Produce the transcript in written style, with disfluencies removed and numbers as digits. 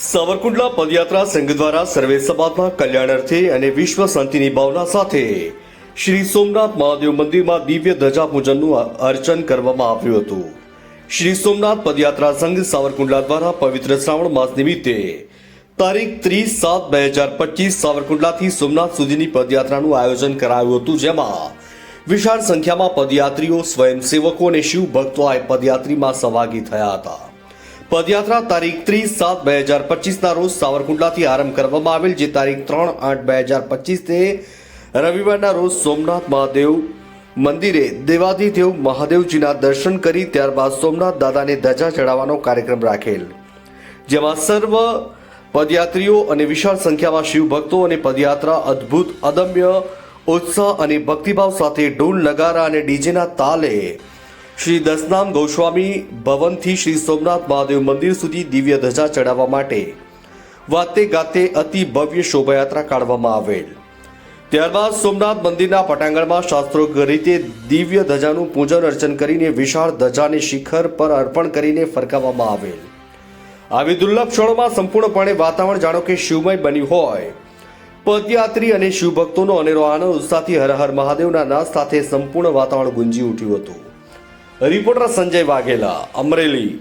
સાવરકુંડલા પદયાત્રા સંઘ દ્વારા સર્વે સમાજના કલ્યાણાર્થે અને વિશ્વ શાંતિની ભાવના સાથે શ્રી સોમનાથ મહાદેવ મંદિરમાં દિવ્ય ધજા પૂજનનું અર્ચન કરવામાં આવ્યું હતું। શ્રી સોમનાથ પદયાત્રા સંઘ સાવરકુંડલા દ્વારા પવિત્ર શ્રાવણ માસ નિમિત્તે તારીખ 30/7/2025 સાવરકુંડલાથી સોમનાથ સુધીની પદયાત્રાનું આયોજન કરાયું હતું, જેમાં વિશાળ સંખ્યામાં પદયાત્રીઓ, સ્વયંસેવકો અને શિવ ભક્તો આ પદયાત્રીમાં સહભાગી થયા હતા। પદયાત્રા તારીખ 30/7/2025 રોજ સાવરકુંડલાથી આરંભ કરવામાં આવેલ, જે તારીખ 3/8/2025 રવિવારના રોજ સોમનાથ મહાદેવ મંદિરે દેવાધિદેવ મહાદેવજીના દર્શન કરી ત્યારબાદ સોમનાથ દાદાને ધજા ચડાવવાનો કાર્યક્રમ રાખેલ, જેમાં સર્વ પદયાત્રીઓ અને વિશાળ સંખ્યામાં શિવ ભક્તો અને પદયાત્રા અદ્ભુત અદમ્ય ઉત્સાહ અને ભક્તિભાવ સાથે ઢોલ નગારા અને ડીજેના તાલે શ્રી દસનામ ગોસ્વામી ભવનથી શ્રી સોમનાથ મહાદેવ મંદિર સુધી દિવ્ય ધજા ચડાવવા માટે વાતે ગાતે અતિ ભવ્ય શોભાયાત્રા કાઢવામાં આવેલ। ત્યારબાદ સોમનાથ મંદિરના પટાંગણમાં શાસ્ત્રોક્ત રીતે દિવ્ય ધજાનું પૂજન અર્ચન કરીને વિશાળ ધજાને શિખર પર અર્પણ કરીને ફરકાવવામાં આવેલ। આવી દુર્લભ ક્ષણોમાં સંપૂર્ણપણે વાતાવરણ જાણો કે શિવમય બન્યું હોય। પદયાત્રી અને શિવભક્તોનો અનેરો આનંદ ઉત્સાહથી હર હર મહાદેવના નાદ સાથે સંપૂર્ણ વાતાવરણ ગુંજી ઉઠ્યું હતું। રિપોર્ટર સંજય વાઘેલા, અમરેલી।